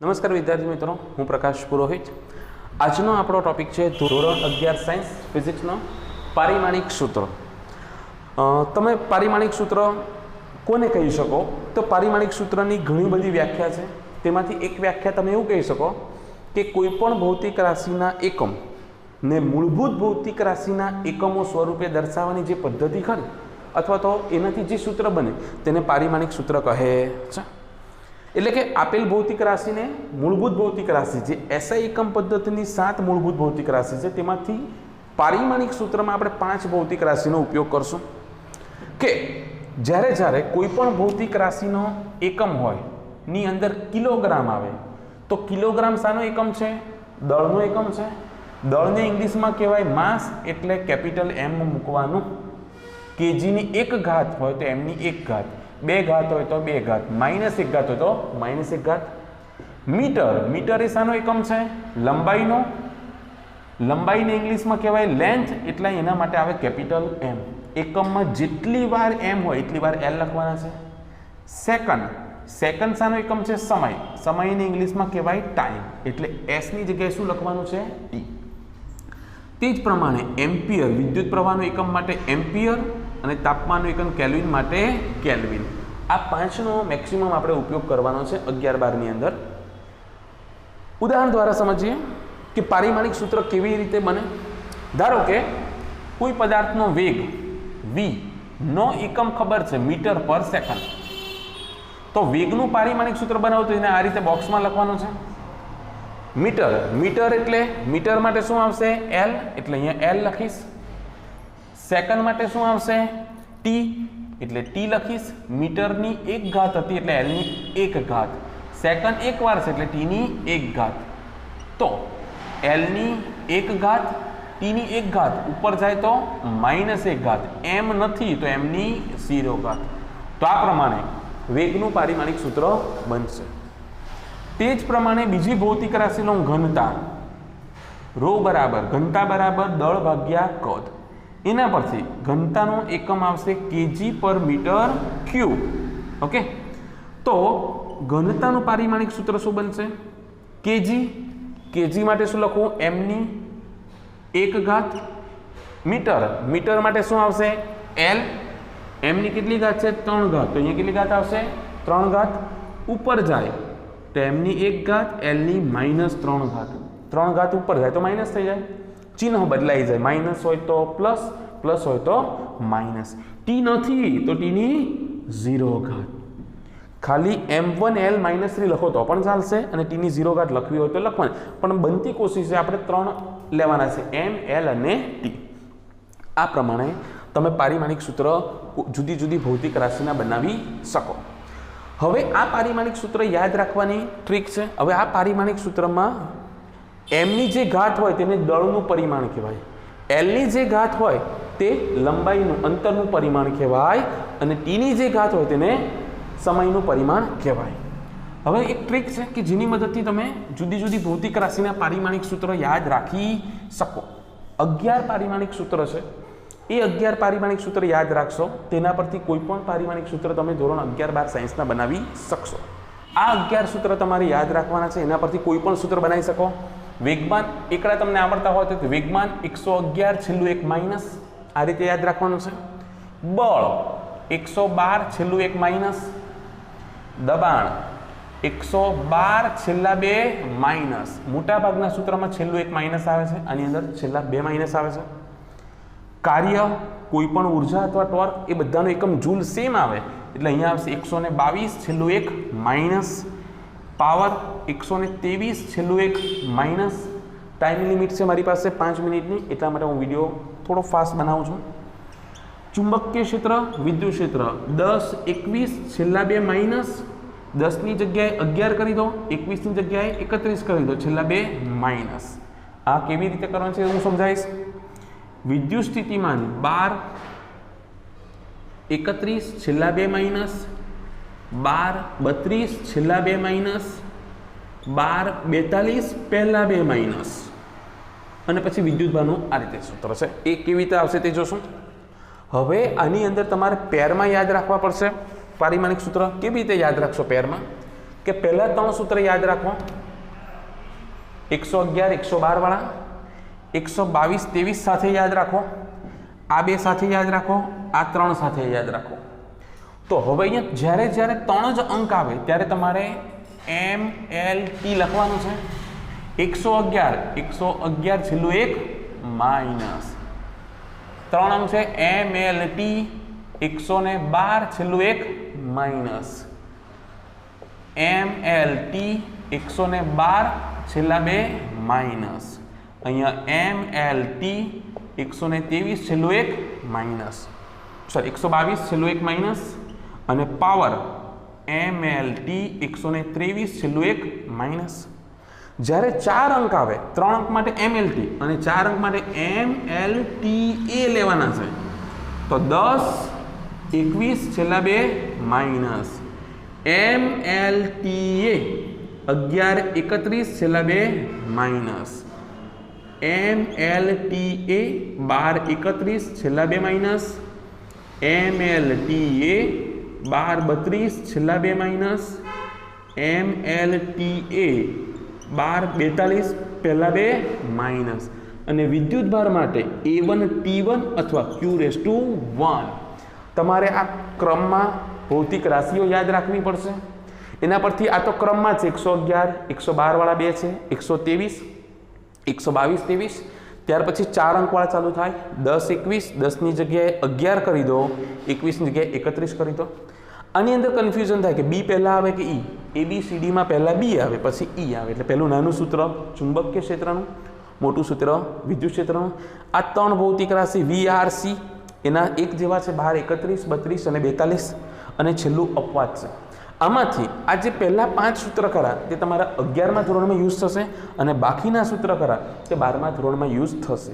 નમસ્કાર વિદ્યાર્થી મિત્રો, હું પ્રકાશ પુરોહિત. આજનો આપણો ટોપિક છે ધોરણ 11 સાયન્સ ફિઝિક્સનો પારિમાણિક સૂત્ર. તમે પારિમાણિક સૂત્ર કોને કહી શકો? તો પારિમાણિક સૂત્રની ઘણી બધી વ્યાખ્યા છે. તેમાંથી એક વ્યાખ્યા તમે એવું કહી શકો કે કોઈ પણ ભૌતિક રાશિના એકમ ને મૂળભૂત ભૌતિક રાશિના એકમો સ્વરૂપે દર્શાવવાની જે પદ્ધતિ ખરી અથવા તો એનાથી જે સૂત્ર બને તેને પારિમાણિક સૂત્ર કહે છે. એટલે કે આપેલ ભૌતિક રાશિને મૂળભૂત ભૌતિક રાશિ જે એસઆઈ એકમ પદ્ધતિની 7 મૂળભૂત ભૌતિક રાશિ છે તેમાંથી પારિમાણિક સૂત્રમાં આપણે 5 ભૌતિક રાશિનો ઉપયોગ કરશું. કે જ્યારે કોઈ પણ ભૌતિક રાશિનો એકમ હોય ની અંદર કિલોગ્રામ આવે તો કિલોગ્રામ શાનો એકમ છે? દળનો એકમ છે. દળને ઇંગ્લિશમાં કહેવાય માસ, એટલે કેપિટલ M મૂકવાનું. કેજીની 1 ઘાત હોય તો એમની 1 ઘાત, 2 ઘાત હોય તો 2 ઘાત, -1 ઘાત હોય તો -1 ઘાત. મીટર એ શાનો એકમ છે? લંબાઈનો. લંબાઈને ઇંગ્લિશમાં કહેવાય લેન્થ, એટલે એના માટે આવે કેપિટલ M. એકમમાં જેટલી વાર M હોય એટલી વાર L લખવાના છે. સેકન્ડ શાનો એકમ છે? સમય. સમયને ઇંગ્લિશમાં કહેવાય ટાઈમ, એટલે S ની જગ્યાએ શું લખવાનું છે? T. તે જ પ્રમાણે એમ્પિયર વિદ્યુત પ્રવાહનો એકમ માટે એમ્પિયર અને તાપમાનનો એકમ કેલ્વિન માટે કેલ્વિન. આ 5નો મેક્સિમમ આપણે ઉપયોગ કરવાનો છે 11-12 ની અંદર. ઉદાહરણ દ્વારા સમજીએ કે પારિમાણિક સૂત્ર કેવી રીતે બને. ધારો કે કોઈ પદાર્થનો વેગ v નો એકમ ખબર છે મીટર પર સેકન્ડ, તો વેગનું પારિમાણિક સૂત્ર બનાવો તો એને આ રીતે બોક્સમાં લખવાનું છે. મીટર એટલે મીટર માટે શું આવશે? L, એટલે અહીંયા L લખીશ. સેકન્ડ માટે શું આવશે? T, એટલે T લખીશ. મીટરની 1 ઘાત હતી એટલે L ની 1 ઘાત. સેકન્ડ એક વાર છે એટલે T ની 1 ઘાત. તો L ની 1 ઘાત, T ની 1 ઘાત, ઉપર જાય તો -1 ઘાત. M નથી તો M ની 0 ઘાત. તો આ પ્રમાણે વેગનું પારિમાણિક સૂત્ર બનશે. તે જ પ્રમાણે બીજી ભૌતિક રાશિનો ઘનતા ઘનતા બરાબર દળ ભાગ્યા કદ. એના પરથી ઘનતાનો એકમ આવશે કેજી પર મીટર ક્યુબ. ઓકે, તો ઘનતાનું પારિમાણિક સૂત્ર શું બનશે? કેજી માટે શું લખવું? M ની 1 ઘાત. મીટર માટે શું આવશે? L. M ની કેટલી ઘાત છે? 3 ઘાત. તો અહીંયા કેટલી ઘાત આવશે? 3 ઘાત. ઉપર જાય તો M ની 1 ઘાત, L ની -3 ઘાત. 3 ઘાત ઉપર જાય તો માઇનસ થઈ જાય, ચિહ્ન બદલાઈ જાય. માઇનસ હોય તો પ્લસ, પ્લસ હોય તો માઇનસ. T નથી તો T ની 0 ઘાત. ખાલી M1L -3 લખો તો પણ ચાલશે અને T ની 0 ઘાત લખવી હોય તો લખવાની, પણ બનતી કોશિશ આપણે 3 લેવાના છે, M, L અને T. આ પ્રમાણે તમે પારિમાણિક સૂત્ર જુદી જુદી ભૌતિક રાશિના બનાવી શકો. હવે આ પારિમાણિક સૂત્ર યાદ રાખવાની ટ્રીક છે. હવે આ પારિમાણિક સૂત્રમાં M ની જે ઘાત હોય તેને દળનું પરિમાણ કહેવાય, L ની જે ઘાત હોય તે લંબાઈનું અંતરનું પરિમાણ કહેવાય અને T ની જે ઘાત હોય તેને સમયનું પરિમાણ કહેવાય. હવે એક ટ્રીક છે કે જેની મદદથી તમે જુદી જુદી ભૌતિક રાશિના પારિમાણિક સૂત્રો યાદ રાખી શકો. 11 પારિમાણિક સૂત્ર છે. એ 11 પારિમાણિક સૂત્ર યાદ રાખશો, તેના પરથી કોઈ પણ પારિમાણિક સૂત્ર તમે ધોરણ 11-12 સાયન્સના બનાવી શકશો. આ 11 સૂત્ર તમારે યાદ રાખવાના છે. એના પરથી કોઈ પણ સૂત્ર બનાવી શકો. વેગમાન એકડા તમને આવડતા હોય તો વેગમાન 111 છેલ્લું 1 માઇનસ, આ રીતે યાદ રાખવાનું છે. બળ 112 છેલ્લું 1 માઇનસ. દબાણ 112 છેલ્લા 2 માઇનસ. મોટા ભાગના સૂત્રમાં છેલ્લું 1 માઇનસ આવે છે, આની અંદર છેલ્લા 2 માઇનસ આવે છે. કાર્ય કોઈ પણ ઉર્જા અથવા ટોર્ક એ બધાનો એકમ જૂલ સેમ આવે એટલે અહીંયા આવશે 122 છેલ્લું 1 માઇનસ. પાવર 123 છેલ્લું 1 માઇનસ. ટાઈમ લિમિટ છે મારી પાસે 5 મિનિટની, એટલા માટે હું વિડીયો થોડો ફાસ્ટ બનાવું છું. ચુંબકીય ક્ષેત્ર, વિદ્યુત ક્ષેત્ર 10 21 છેલ્લા 2 માઇનસ. 10 ની જગ્યાએ 11 કરી દો, 21 ની જગ્યાએ 31 કરી દો, છેલ્લા 2 માઇનસ. આ કેવી રીતે કરવાનું છે હું સમજાવીશ. વિદ્યુત સ્થિતિમાન 12 31 છેલ્લા 2 માઇનસ, 12 32 છેલ્લા 2 માઇનસ, 12 42 પહેલા 2 માઇનસ. અને પછી વિદ્યુતભારનું આ રીતે સૂત્ર છે. એ કેવી રીતે આવશે તે જોશું. હવે આની અંદર તમારે પેરમાં યાદ રાખવા પડશે પારિમાણિક સૂત્ર. કેવી રીતે યાદ રાખશો પેરમાં? કે પહેલા 3 સૂત્ર યાદ રાખો, 111 112 વાળા, 122 23 સાથે યાદ રાખો, આ બે સાથે યાદ રાખો, આ 3 સાથે યાદ રાખો. તો હવે અહીંયા જ્યારે જ્યારે 3 જ અંક આવે ત્યારે તમારે MLT લખવાનું છે. 111 છેલ્લું એક માઇનસ 3 અંક છે MLT, 112 છેલ્લું એક માઇનસ MLT, 112 છેલ્લા બે માઇનસ, અહીંયા MLT 123 છેલ્લું એક માઇનસ, સોરી 122 છેલ્લું એક માઇનસ, અને પાવર MLT 123 છેલ્લું એક માઇનસ. જ્યારે 4 અંક આવે, 3 અંક માટે MLT અને 4 અંક માટે MLTA લેવાના છે, તો 10 21 છેલ્લા બે માઇનસ, MLTA 11 31 છેલ્લા બે માઇનસ, MLTA 12 31 છેલ્લા બે માઇનસ, MLTA 12 32 છેલ્લા બે માઇનસ, MLTA 12 42 પહેલા બે માઇનસ. અને વિદ્યુત ભાર માટે A1 T1 અથવા Q⁻1 તમારે આ ક્રમમાં ભૌતિક રાશિઓ યાદ રાખવી પડશે. એના પરથી આ તો ક્રમમાં છે, 111 112 વાળા બે છે, 123 122 23, ત્યાર પછી 4 અંક વાળા ચાલુ થાય, 10 21, 10 ની જગ્યાએ 11 કરી દો, 21 ની જગ્યાએ 31 કરી દો. આની અંદર કન્ફ્યુઝન થાય કે બી પહેલા આવે કે ઈ. ABCD માં પહેલા બી આવે પછી ઈ આવે, એટલે પહેલું નાનું સૂત્ર ચુંબકીય ક્ષેત્રનું, મોટું સૂત્ર વિદ્યુત ક્ષેત્રનું. આ 3 ભૌતિક રાશિ VRC એના એક જેવા છે, 12 31 32 અને 42, અને છેલ્લું અપવાદ છે. આમાંથી આ જે પહેલા 5 સૂત્ર ખરા તે તમારા 11મા ધોરણમાં યુઝ થશે, અને બાકીના સૂત્ર ખરા તે 12મા ધોરણમાં યુઝ થશે.